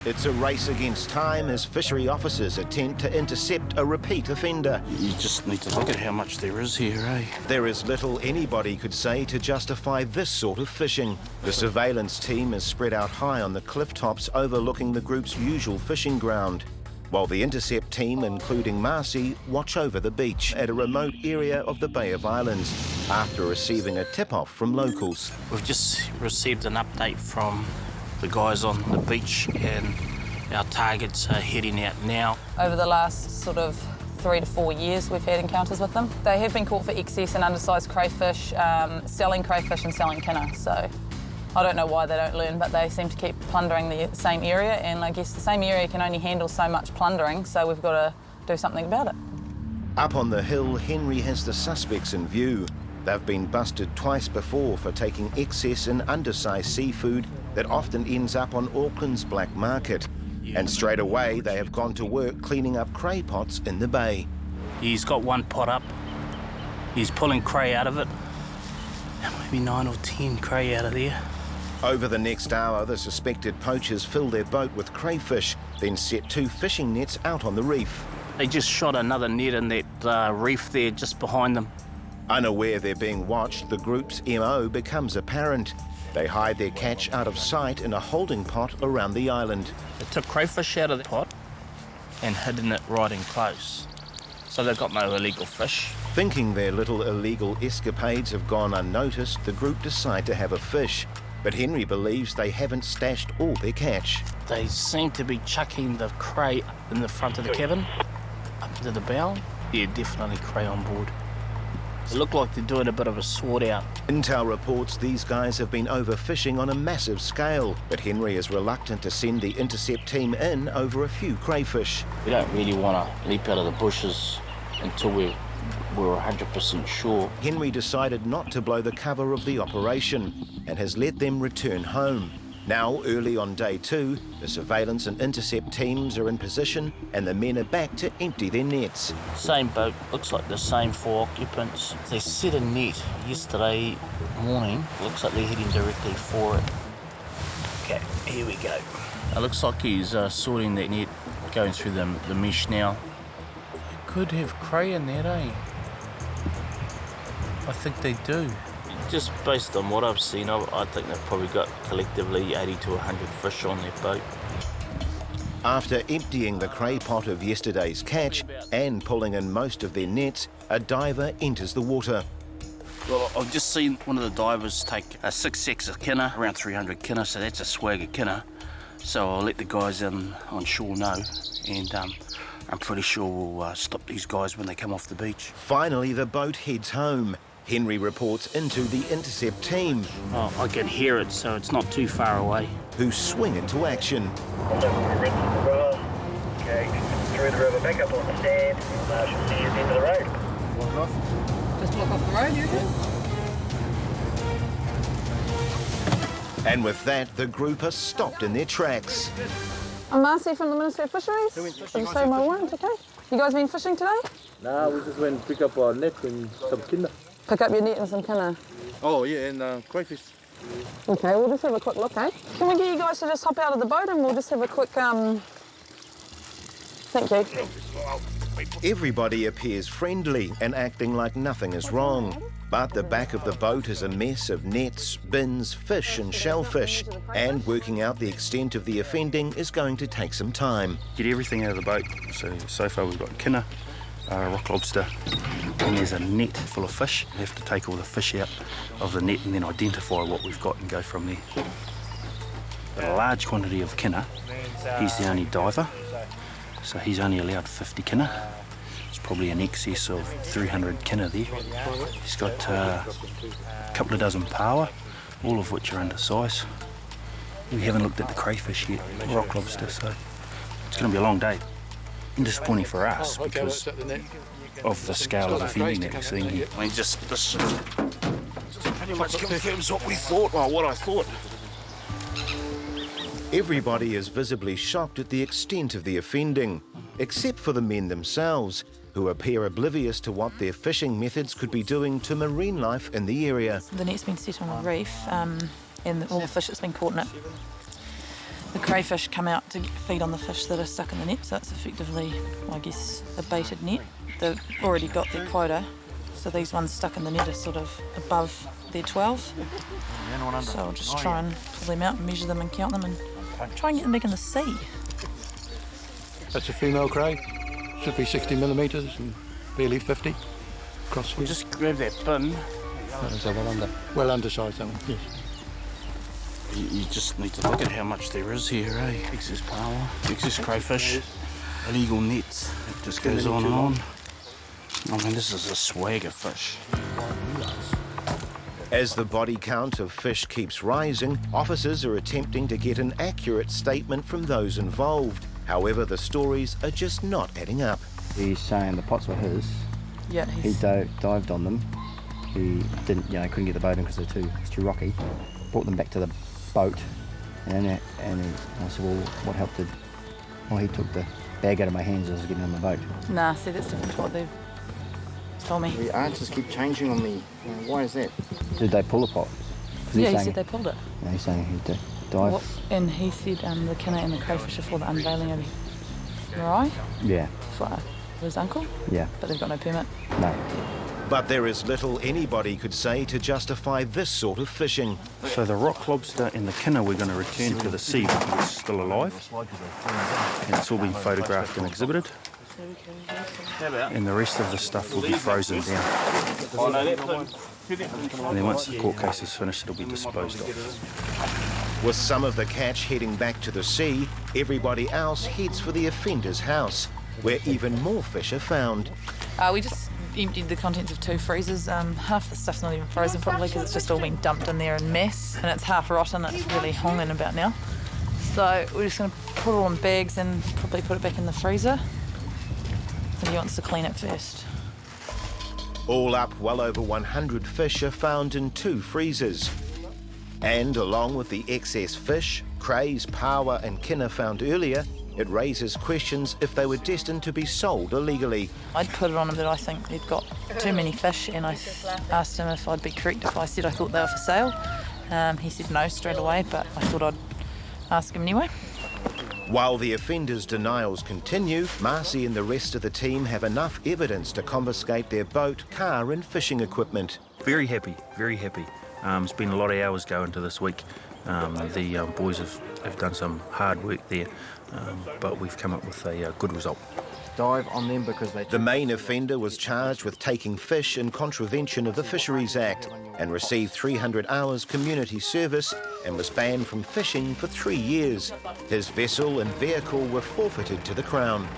It's a race against time as fishery officers attempt to intercept a repeat offender. You just need to look at how much there is here, eh? There is little anybody could say to justify this sort of fishing. The surveillance team is spread out high on the cliff tops overlooking the group's usual fishing ground, while the intercept team, including Marcy, watch over the beach at a remote area of the Bay of Islands after receiving a tip-off from locals. We've just received an update from the guys on the beach, and our targets are heading out now. Over the last sort of 3 to 4 years, we've had encounters with them. They have been caught for excess and undersized crayfish, selling crayfish and selling kinna. So I don't know why they don't learn, but they seem to keep plundering the same area, and I guess the same area can only handle so much plundering, so we've got to do something about it. Up on the hill, Henry has the suspects in view. They've been busted twice before for taking excess and undersized seafood that often ends up on Auckland's black market. And straight away, they have gone to work cleaning up cray pots in the bay. He's got one pot up. He's pulling cray out of it. Maybe 9 or 10 cray out of there. Over the next hour, the suspected poachers fill their boat with crayfish, then set 2 fishing nets out on the reef. They just shot another net in that reef there just behind them. Unaware they're being watched, the group's MO becomes apparent. They hide their catch out of sight in a holding pot around the island. They took crayfish out of the pot and hidden it right in close. So they've got no illegal fish. Thinking their little illegal escapades have gone unnoticed, the group decide to have a fish. But Henry believes they haven't stashed all their catch. They seem to be chucking the cray in the front of the cabin, up into the bow. Yeah, definitely cray on board. It looked like they're doing a bit of a sort out. Intel reports these guys have been overfishing on a massive scale, but Henry is reluctant to send the intercept team in over a few crayfish. We don't really want to leap out of the bushes until we're 100% sure. Henry decided not to blow the cover of the operation and has let them return home. Now, early on day 2, the surveillance and intercept teams are in position and the men are back to empty their nets. Same boat, looks like the same 4 occupants. They set a net yesterday morning. Looks like they're heading directly for it. Okay, here we go. It looks like he's sorting that net, going through the mesh now. Could have cray in there, eh? I think they do. Just based on what I've seen, I think they've probably got collectively 80 to 100 fish on their boat. After emptying the cray pot of yesterday's catch and pulling in most of their nets, a diver enters the water. Well, I've just seen one of the divers take a 6 sacks of kinna, around 300 kinna, so that's a swag of kinna. So I'll let the guys on shore know, and I'm pretty sure we'll stop these guys when they come off the beach. Finally, the boat heads home. Henry reports into the intercept team. Oh, I can hear it, so it's not too far away. Who swing into action. Okay, through the river, back up on the stand, and I should see you at the end of the road. Block off? Just block off the road, yeah? And with that, the group are stopped in their tracks. I'm Marcy from the Ministry of Fisheries. Did you say my warrant, okay? You guys been fishing today? No, we just went and pick up our net and some kinda. Pick up your net and some kinna. Oh yeah, and crayfish. Okay, we'll just have a quick look, eh? Can we get you guys to just hop out of the boat and we'll just have a quick, Thank you. Everybody appears friendly and acting like nothing is wrong. But the back of the boat is a mess of nets, bins, fish and shellfish. And working out the extent of the offending is going to take some time. Get everything out of the boat. So far we've got kinna, rock lobster, and there's a net full of fish. We have to take all the fish out of the net and then identify what we've got and go from there. Got a large quantity of kinna. He's the only diver, so he's only allowed 50 kinna. It's probably in excess of 300 kinna there. He's got a couple of dozen paua, all of which are undersized. We haven't looked at the crayfish yet, rock lobster, so it's going to be a long day. And disappointing for us because of the scale of offending that we're seeing here. I mean, this pretty much confirms what we thought, or what I thought. Everybody is visibly shocked at the extent of the offending, except for the men themselves, who appear oblivious to what their fishing methods could be doing to marine life in the area. The net's been set on a reef and all the fish that's been caught in it. The crayfish come out to feed on the fish that are stuck in the net, so it's effectively, I guess, a baited net. They've already got their quota, so these ones stuck in the net are sort of above their 12. So I'll just try and pull them out and measure them and count them and try and get them back in the sea. That's a female cray. Should be 60 millimetres and barely 50 across here. Just grab that bin. That's a well undersized, that one, yes. You just need to look at how much there is here, eh? Excess power, excess crayfish, illegal nets. It just goes on and on. I mean, this is a swag of fish. As the body count of fish keeps rising, officers are attempting to get an accurate statement from those involved. However, the stories are just not adding up. He's saying the pots were his. Yeah, He dived on them. He didn't, couldn't get the boat in because it's too rocky. Brought them back to the boat, and I said, well, what help did? Well, he took the bag out of my hands as I was getting on the boat. Nah, see, that's different to what they've told me. The answers keep changing on me. Why is that? Did they pull the pot? Yeah, he said they pulled it. No, he's saying he did dive. What? And he said the kinna and the crayfish are for the unveiling of Marai, Yeah, for his uncle, yeah, but they've got no permit. no. But there is little anybody could say to justify this sort of fishing. So the rock lobster and the kinna we're going to return to the sea because it's still alive. And it's all been photographed and exhibited. And the rest of the stuff will be frozen down. And then once the court case is finished, it'll be disposed of. With some of the catch heading back to the sea, everybody else heads for the offender's house, where even more fish are found. We just emptied the contents of 2 freezers. Half the stuff's not even frozen probably because it's just all been dumped in there in mass, and it's half rotten. It's really honging about now. So we're just going to put it all in bags and probably put it back in the freezer. He wants to clean it first. All up, well over 100 fish are found in 2 freezers. And along with the excess fish, crays, paua and kinna found earlier, it raises questions if they were destined to be sold illegally. I'd put it on him that I think they've got too many fish, and I asked him if I'd be correct if I said I thought they were for sale. He said no straight away, but I thought I'd ask him anyway. While the offenders' denials continue, Marcy and the rest of the team have enough evidence to confiscate their boat, car and fishing equipment. Very happy, very happy. It's been a lot of hours going to this week. The boys have done some hard work there, but we've come up with a good result. Dive on them because they... The main offender was charged with taking fish in contravention of the Fisheries Act and received 300 hours community service and was banned from fishing for 3 years. His vessel and vehicle were forfeited to the Crown.